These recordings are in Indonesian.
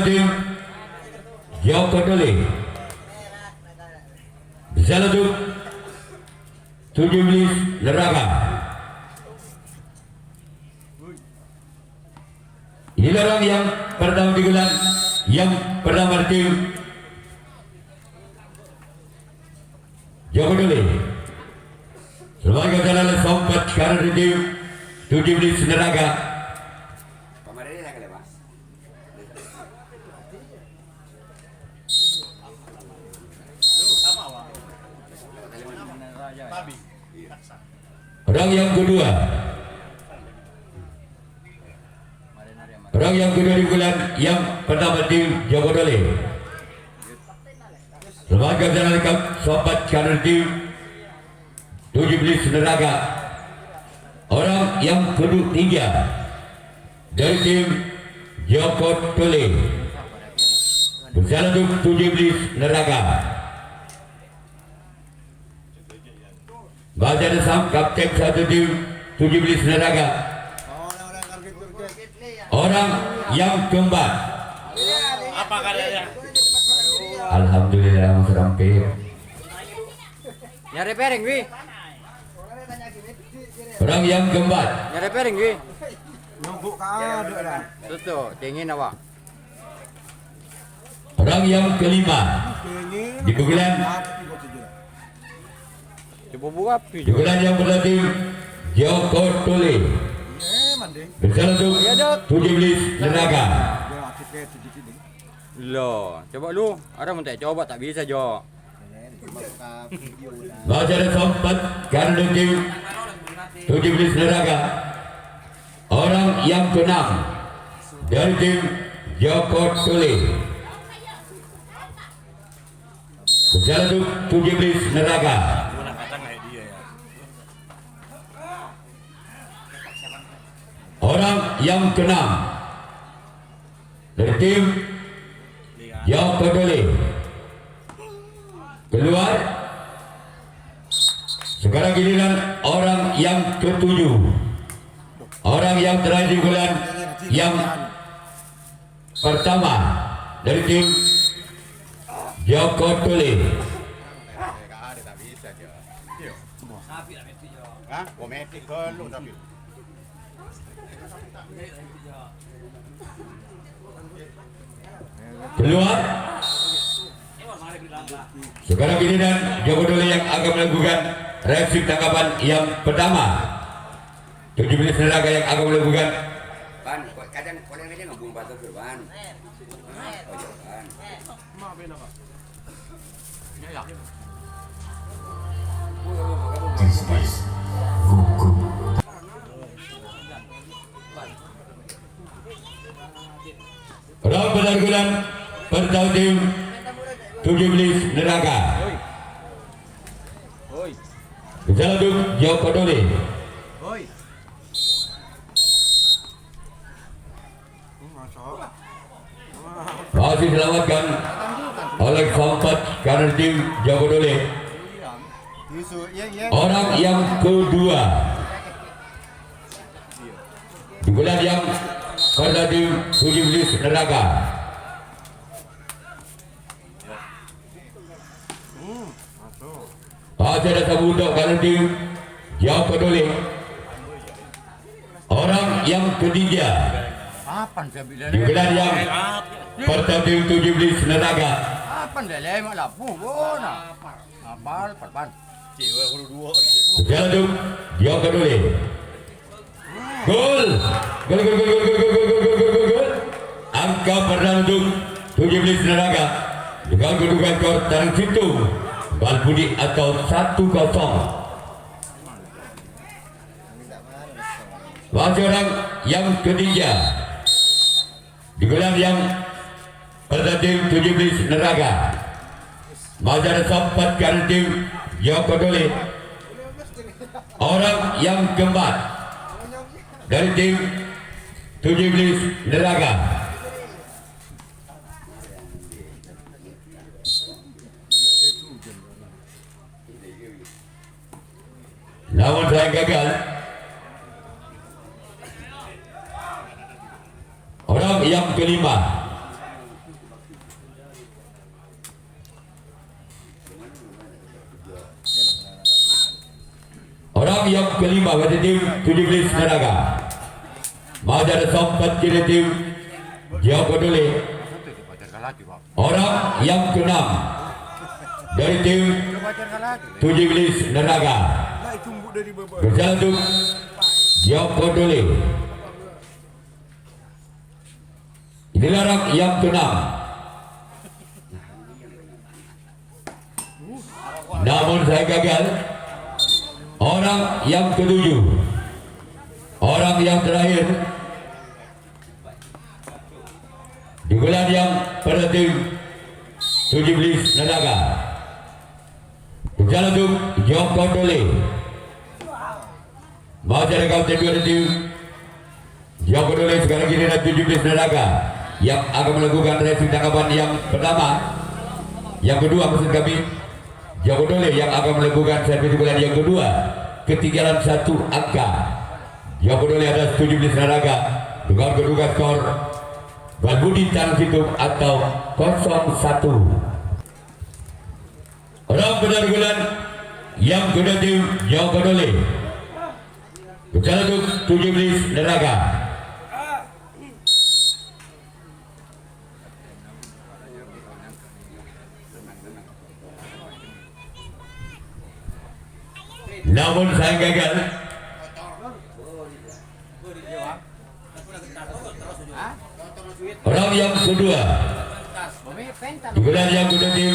tim Joko Dole. Bersama tim 17 Neraka. Inilah orang yang pertama digelar, yang pertama tim Joko Dole. Sebagai jalan sompat karena tim 17 Neraka. Orang yang kedua di bulan yang pertama tim Joko Dole. Sebagai jalan lengkap sobat kader tim 17 Neraka. Orang yang ketiga dari tim Joko Dole. Berjalan untuk 17 Neraka. Baca Desam kapten satu tim 17 Neraka. Orang yang keempat. Apa katanya? Alhamdulillah Mas Rampir. Nyari piring wi. Orang yang keempat. Nyari piring wi. Numpuk kado dah. Tuh, dingin awak. Orang yang kelima di bulan Coba buka api. di bulan yang berlatih Joko Dole. Bersalah untuk 17 Neraka. Loh, coba lu. Ada mau coba tak bisa Jo. Baca dan sempat karena tim 17 Neraka. Orang yang keenam dari tim Joko Dole. Bersalah untuk 17 Neraka. Orang yang keenam dari tim Joko Dole keluar. Sekarang giliran orang yang ketujuh, orang yang terakhir di bulan yang pertama dari tim Joko Dole. Keluar. Sekarang giliran Joko Dole yang akan melakukan reaksi tangkapan yang pertama. 17 Neraka yang akan melakukan Ban, kadang koleng aja ngabung batu ban. Round penanggulan pertama tim 17 Neraka. Berjalan untuk Joko Dole. Masih diselamatkan oleh keempat karena tim Joko Dole. Orang yang kedua di bulan yang karena tim 17 Neraka. Masih ada satu untuk karena tim Joko Dole. Orang yang ketiga di bulan yang pertama tim 17 Neraka. Apa ndele mak lapu bona. Apal perpan. Berjalan untuk Joko Dole. Gol. Angka perdana untuk 17 Neraka dengan kedudukan skor dari situ Balbudi atau 1-0. Masih orang yang ketiga di bulan yang pertama tim 17 Neraka. Masih ada sempat karena tim Joko Dole. Orang yang keempat dari tim 17 Neraka. Namun saya gagal. Orang yang kelima kelima pada tim 17 Naraga. Masih ada sempat kiri tim Joko Dole. Orang yang keenam dari tim 17 Naraga. Naik tumbuk dari bawah. Berjalan untuk Joko Dole. Inilah orang yang keenam. Namun saya gagal. Orang yang ketujuh, orang yang terakhir di bulan yang pada tim 17 Naraga. Berjalan untuk Joko Dole. Masih ada kapten dua tim Joko Dole sekarang giliran 17 Naraga yang akan melakukan racing tangkapan yang pertama, yang kedua maksud kami. Joko Dole yang akan melakukan servis bulan yang kedua, ketinggalan 1 angka. Joko Dole atas 17 Naraga dengan kedua skor Balbudi Tanah Situm atau 0-1. Orang benar bulan yang kedua tim Joko Dole. Berjalan untuk 17 Naraga. Namun saya gagal. Orang yang kedua di bulan yang kedua tim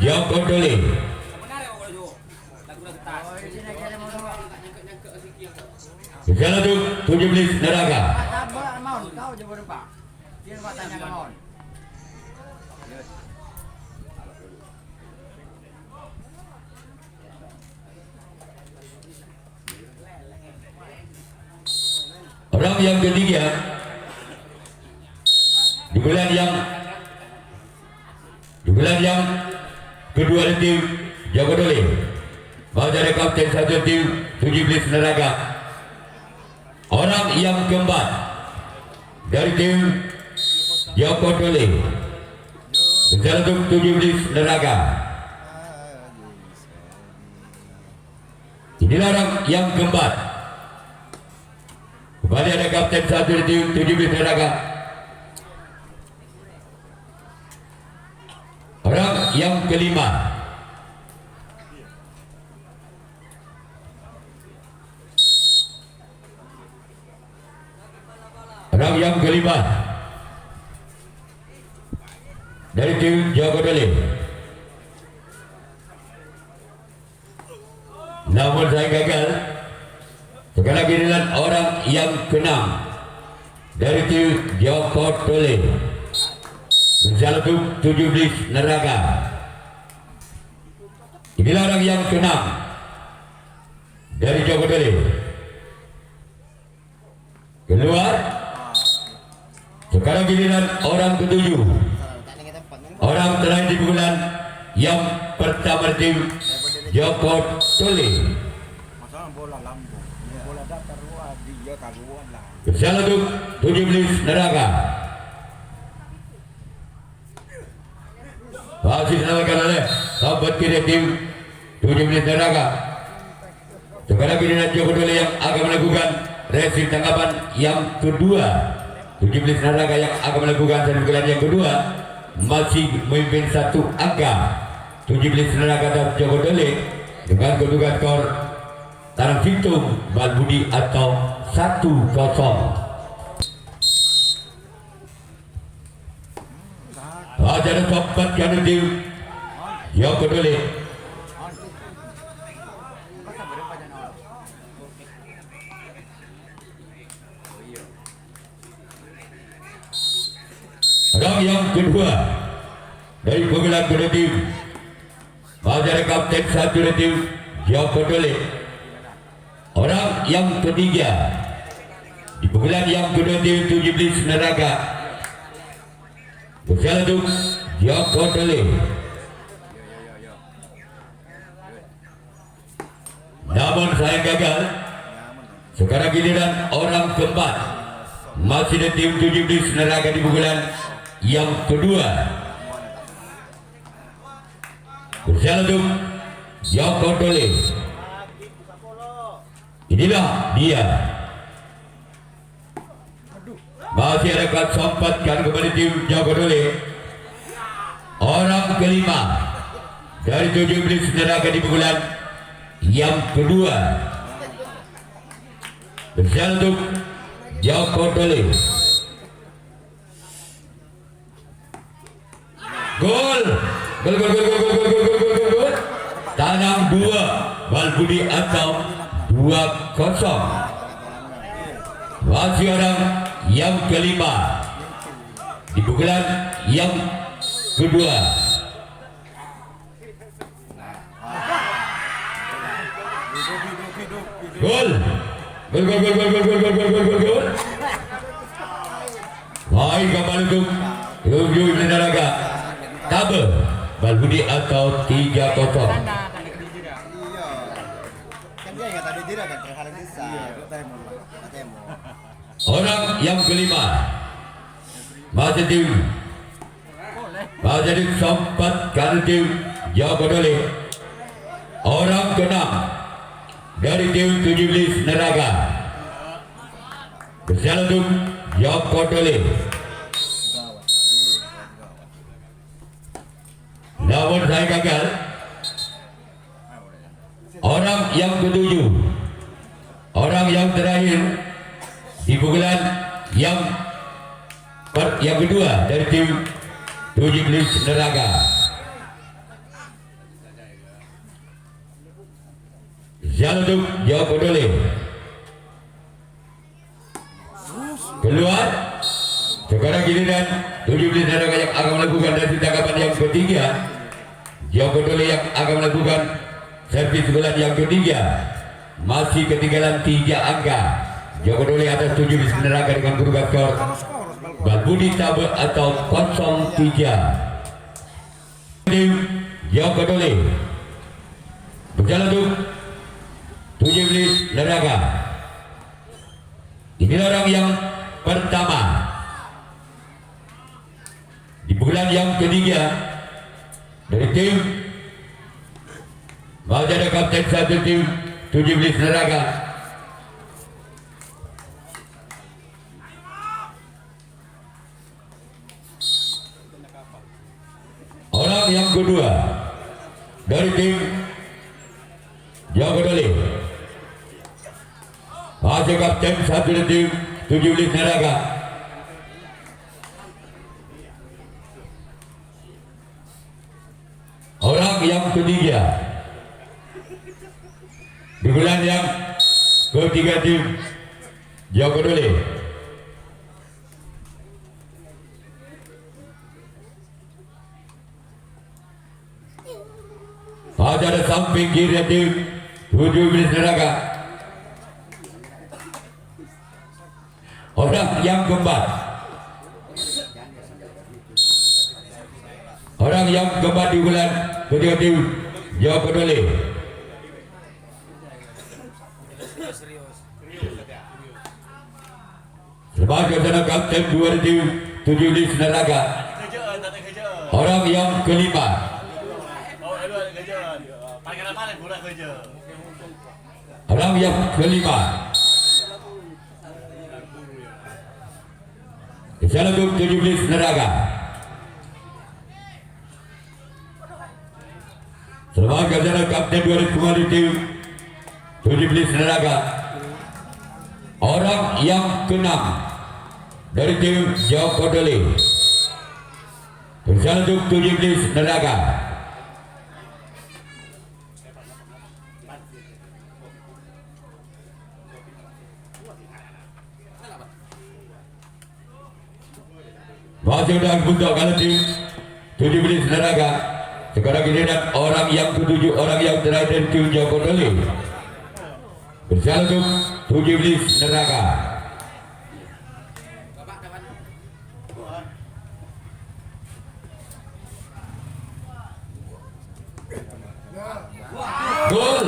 Joko Dole. Berjalan untuk 17 Naraga. Orang yang ketiga di bulan yang kedua tim Joko Dole. Masih ada kapten satu tim 17 Naraga. Orang yang keempat dari tim Joko Dole. Berjalan untuk 17 Naraga. Inilah orang yang keempat. Kembali ada kapten satu di tim 17 Naraga. Orang yang kelima. Orang yang kelima dari tim Joko Dole. Namun saya gagal. Sekarang giliran orang yang keenam dari tim Joko Dole. Berjalan untuk 17 Naraga. Inilah orang yang keenam dari Joko Dole. Keluar. Sekarang giliran orang ketujuh. Orang terakhir di bulan yang pertama tim Joko Dole. Masalah bola lambung. Bola datar luar dia karuan lah. Berjalan untuk 17 Naraga. Masih dilakukan oleh sahabat kiri tim 17 Naraga. Sekarang giliran Joko Dole yang akan melakukan racing tangkapan yang kedua. 17 Naraga yang akan melakukan servis yang kedua masih memimpin 1 angka. 17 Naraga dan Joko Dole dengan kedua skor Tanah Situm Balbudi atau 1-0. Ada sempat kan tim Joko Dole. Orang yang kedua dari penggelar kedua tim masih ada kapten satu dari tim Joko Dole. Orang yang ketiga di penggelar yang kedua tim 17 Naraga. Berjalan untuk Joko Dole. Namun saya gagal. Sekarang giliran orang keempat masih di tim 17 Naraga di pukulan yang kedua. Berjalan untuk Joko Dole. Inilah dia. Masih ada kat sempatkan kepada tim Jago Dole. Orang kelima dari 17 neraka di pukulan yang kedua. Berjalan untuk Jago Dole. Gol. Gol. Tanam 2 Balbudi atau 2-0. Masih orang yang kelima di pukulan yang kedua. Gol. Gol. Baik kembali untuk Tujuh Neraka. Tabe Balbudi atau 3-0. Orang yang kelima masih tim sempat kali tim Jago Dole. Orang keenam dari tim 17 Neraka. Berjalan untuk Jago Dole. Namun saya gagal. Orang yang ketujuh, orang yang terakhir di pukulan yang kedua dari tim 17 Neraka. Jalan untuk Jago Dole. Keluar. Sekarang giliran 17 Neraka yang akan melakukan dari tangkapan yang ketiga. Jago Dole yang akan melakukan servis bulan yang ketiga. Masih ketinggalan 3 angka. Jago Dole atas 17 Neraka dengan berubah skor Balbudi Tabe atau 0-3. Tim Jago Dole berjalan untuk 17 Neraka. Inilah orang yang pertama di bulan yang ketiga dari tim. Masih ada kapten satu tim 17 Neraka. Orang yang kedua dari tim Jago Dole. Masih kapten satu tim 17 Neraka. Orang yang ketiga di bulan yang ketiga tim Jago Dole. Ada samping kiri tim 17 Neraka. Orang yang keempat, orang yang keempat di bulan ketiga tim Jago Dole. Sebagai sana kapten 2 tim 17 Neraka. Orang yang kelima, orang yang kelima di sana untuk 17 Neraka. Sebagai sana kapten 2 tim 17 Neraka. Orang yang keenam dari tim Jago Dole bersama untuk 17 Neraka. Masih dan untuk kalau tim 17 Neraka. Sekarang ini dan orang yang ketujuh, orang yang terakhir tim Jago Dole bersama untuk 17 Neraka. Gol.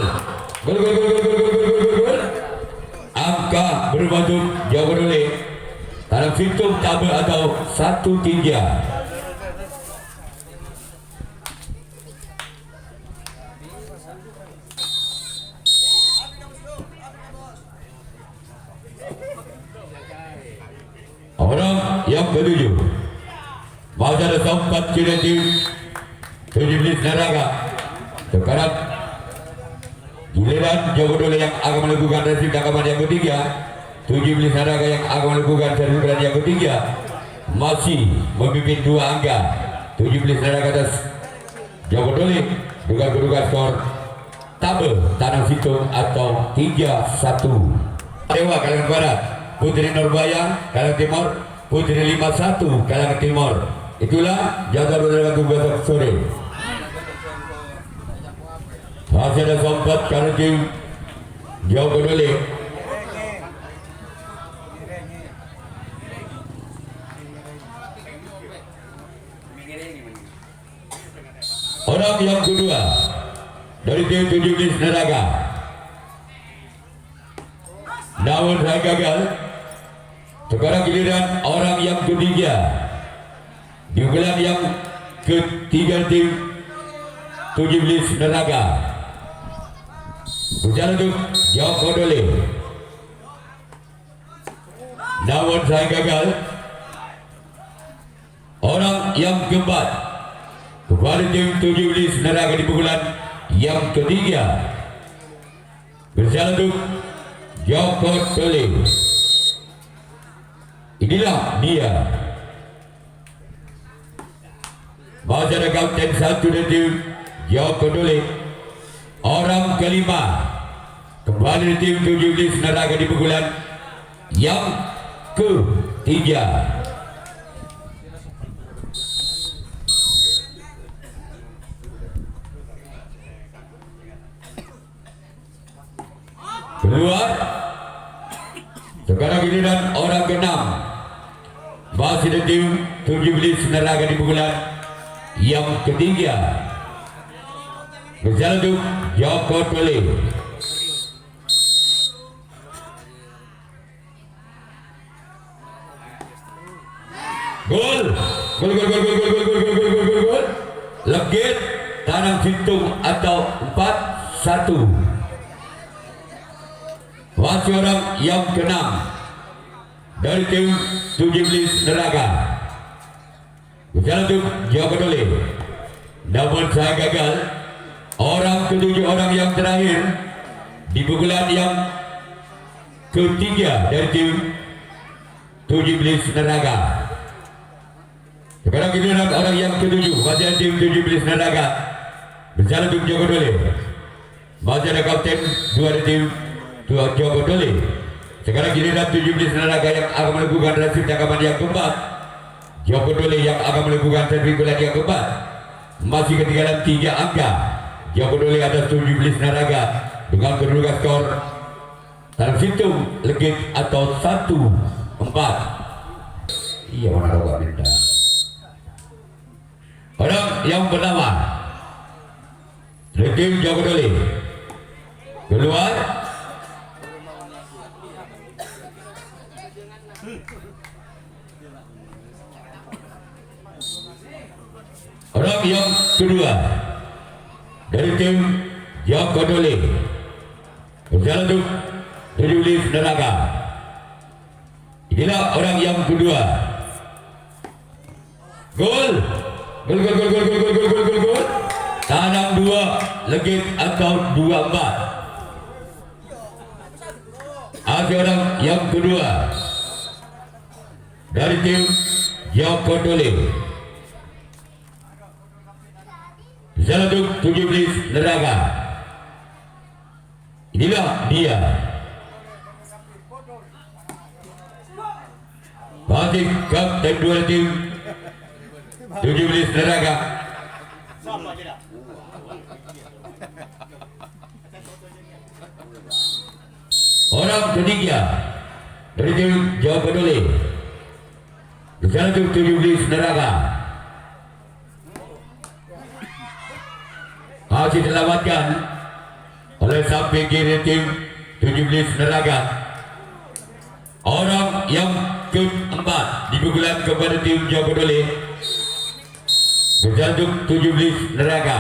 Angka berbentuk Jago Dole dalam sistem tabe atau 1-3. yang ketujuh. Masih ada sempat kiri tim 17 Naraga. Sekarang giliran Joko Dole yang akan melakukan resip tangkapan yang ketiga. 17 Naraga yang akan melakukan serbukan yang ketiga. Masih memimpin 2 angka. 17 Naraga atas Joko Dole dengan kedudukan skor tabel Tanah Situng atau 3-1. Dewa Kalangan Barat, Putri Nurbaya Kalangan Timur, Putri 51 Kalangan Timur. Itulah jadwal berlaku besok sore. Masih ada sempat Kalangan tim Joko Dole. Orang yang kedua dari tim 17 Naraga. Namun saya gagal. Sekarang giliran orang yang ketiga. Di bulan yang ketiga tim 17 Naraga. Berjalan untuk Joko Dole. Namun saya gagal. Orang yang keempat kepada tim 17 Naraga di pukulan yang ketiga. Berjalan untuk Joko Dole. Inilah dia. Masih ada kapten 1 dari tim Joko Dole. Orang kelima kembali tim 17 Naraga di pukulan yang ketiga. Keluar. Sekarang giliran orang ke-6. Masih ada tim 17 Naraga di pukulan yang ketiga. Berjalan untuk Joko Dole. Gol. Gol. Legit Tanah Situng atau 4-1. Masih orang yang ke-6 dari tim 17 Naraga. Berjalan untuk Joko Dole. Namun saya gagal. Orang ke-7, orang yang terakhir di pukulan yang ketiga dari tim 17 Naraga. Sekarang giliran orang yang ke-7 masih ada tim 17 Naraga. Berjalan untuk Joko Dole. Masih ada kapten 2 dari tim Joko Dole. Sekarang giliran 17 Naraga yang akan melakukan resip tangkapan yang keempat. Joko Dole yang akan melakukan serbukan yang keempat. Masih ketinggalan 3 angka. Joko Dole atas 17 Naraga dengan kedudukan skor Tanah Situng legit atau 1-4. Iya, mana roga minta. Orang yang bernama tim Joko Dole keluar. Orang yang kedua dari tim Joko Dole. Berjalan untuk 17 Naraga. Inilah orang yang kedua. Gol. Gol. Tanam 2 legit atau 2-4. Ada orang yang kedua dari tim Joko Dole. Jalan untuk 17 Naraga. Inilah dia. Masih kapten 2 tim 17 Naraga. Orang ketiga dari tim Joko Dole. Jalan untuk 17 Naraga. Masih diselamatkan oleh samping kiri tim 17 Naraga. Orang yang keempat di pukulan kepada tim Joko Dole. Berjantung 17 Naraga.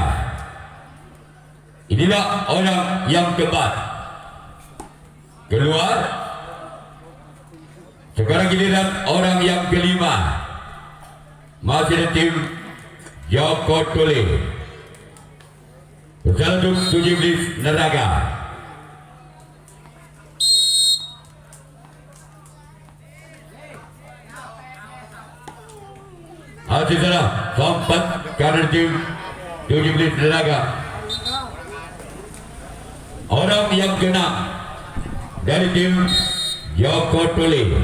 Inilah orang yang keempat. Keluar. Sekarang giliran orang yang kelima. Masih ada tim Joko Tole. Bersama untuk 17 Neraga. Hasil salah sempat kanan tim 17 Neraga. Orang yang keenam dari tim Joko Tole.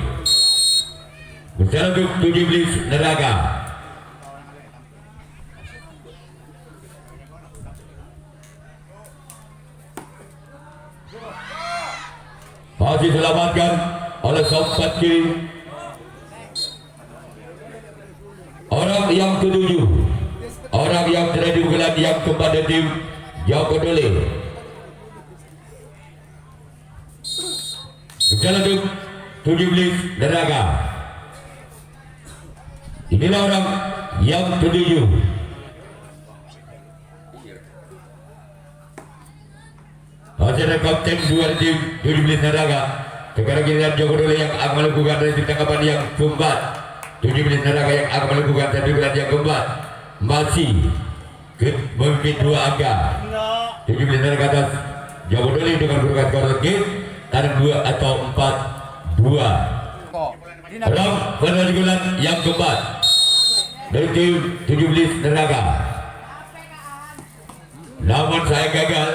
Bersama untuk 17 Neraga. Masih diselamatkan oleh sompat kiri. Orang yang ketujuh, orang yang terakhir di bulan yang kepada tim Joko Tole. Berjalan untuk 17 Neraga. Inilah orang yang ketujuh. Masih ada kapten 2 tim 17 Neraga. Sekarang giliran Joko Tole yang akan melakukan dari tangkapan yang keempat. 17 Neraga yang akan melakukan dari bulan yang keempat. Masih memimpin 2 angka. 17 Neraga atas Joko Tole dengan berukat korek tarik 2 atau 4-2. Dalam penampilan yang keempat dari tim 17 Neraga. Namun saya gagal.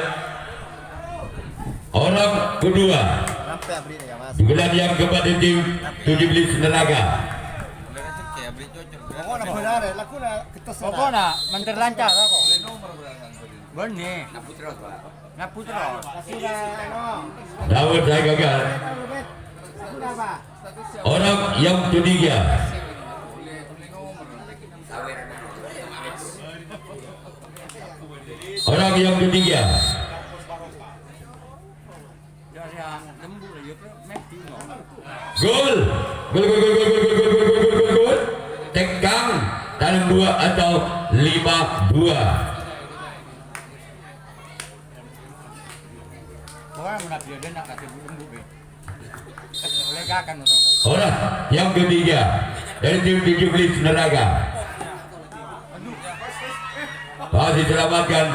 Orang kedua di bulan yang keempat dari tim 17 Neraga. Pokoknya menteri lancar aku. Benih. Naputra. Namun saya gagal. Orang yang ketiga. Orang yang ketiga. Gol. Gol. Tegang dalam 2 atau 5-2. Orang yang ketiga dari tim 17 Neraga. Masih diselamatkan.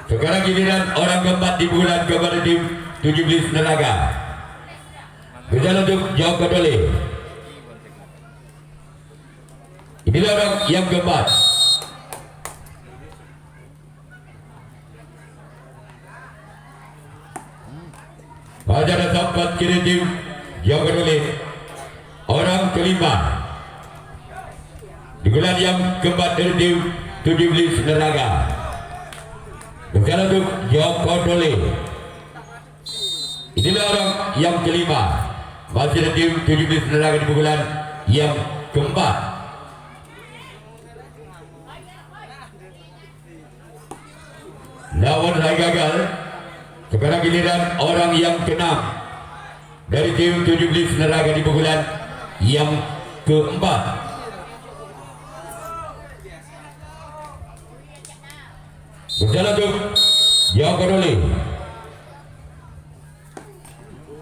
Sekarang giliran orang keempat di bulan kepada tim 17 Neraga. Berjalan untuk Joko Tole. Inilah orang yang keempat. Pada tempat kiri tim Joko Tole. Orang kelima di bulan yang keempat dari tim 17 Neraga. Berjalan untuk Joko Tole. Inilah orang yang kelima. Masih ada tim 17 Neraga di bulan yang keempat. Namun saya gagal. Sekarang giliran orang yang keenam dari tim 17 Neraga di bulan yang keempat. Berjalan untuk Joko Tole.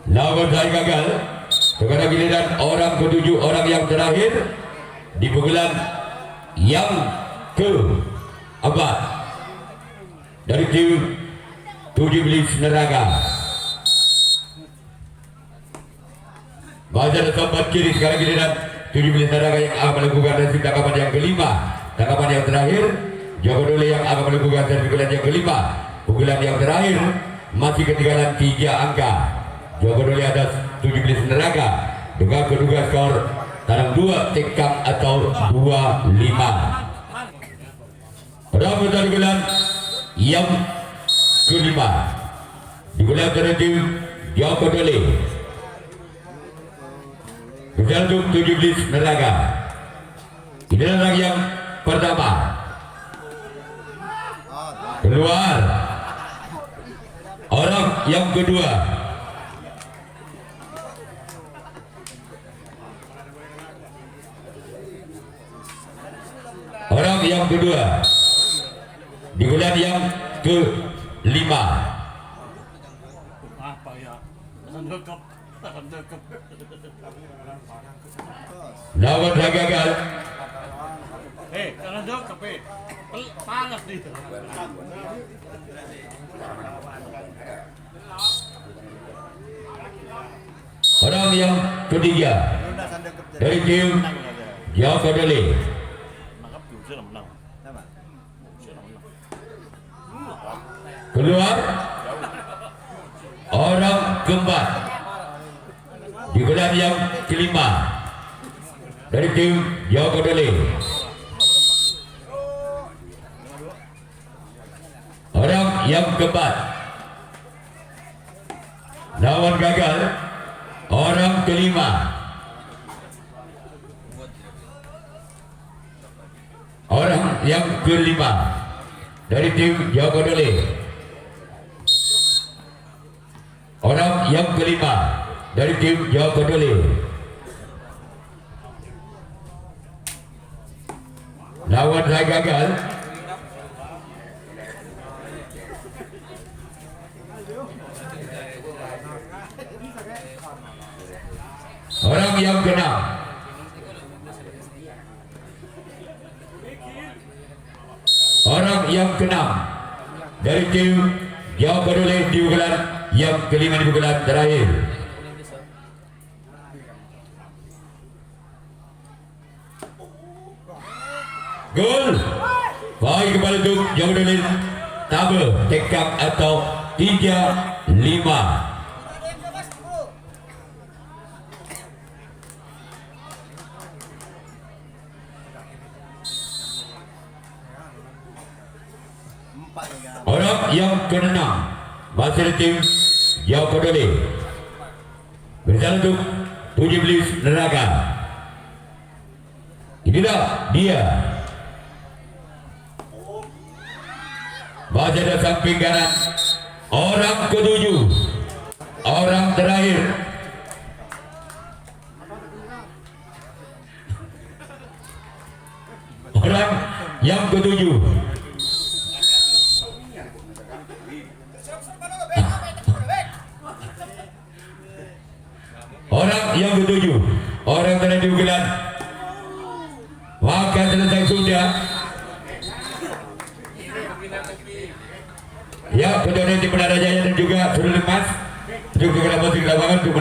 Namun saya gagal. Sekarang giliran orang ketujuh, orang yang terakhir di bulan yang keempat dari tim 17 Neraga. Masih ada tempat kiri. Sekarang giliran 17 Neraga yang akan melakukan dari tangkapan yang kelima. Tangkapan yang terakhir Joko Tole yang akan melakukan dari bulan yang kelima. Pukulan yang terakhir masih ketinggalan 3 angka. Joko Tole atas 17 Neraga dengan kedua skor tarang 2 tekang atau 2-5. Pada bulan yang kelima digunakan oleh tim Joko Tole. Berjalan untuk 17 Neraga. Ini orang yang pertama. Keluar. Orang yang kedua. Orang yang kedua di bulan yang kelima. Lawan dah gagal. Jangan jauh kepe. Panas di. Orang yang ketiga dari tim Yang Kodole. Keluar orang keempat di gelar yang kelima dari tim Yang Kodole. Orang yang keempat lawan gagal. Orang kelima orang yang kelima dari tim Jawa Kodole. Orang yang kelima dari tim Jawa Kodole. Lawan saya gagal. Orang yang keenam orang yang keenam dari tim Jawa Kodole di bulan yang kelima di bulan terakhir. Gol baik kembali untuk Jawa Kodole, tabel tekap atau 3-5. Orang yang keenam masih dari tim Jawa Kodole berjalan untuk 17 neraka. Inilah dia masih ada samping kanan orang ketujuh, orang terakhir. Orang yang ketujuh. Orang yang ketujuh, orang yang di bulan maka selesai sudah. Ya, kemudian di Penada Jaya dan juga Suruh Lemas juga kepada posisi lapangan untuk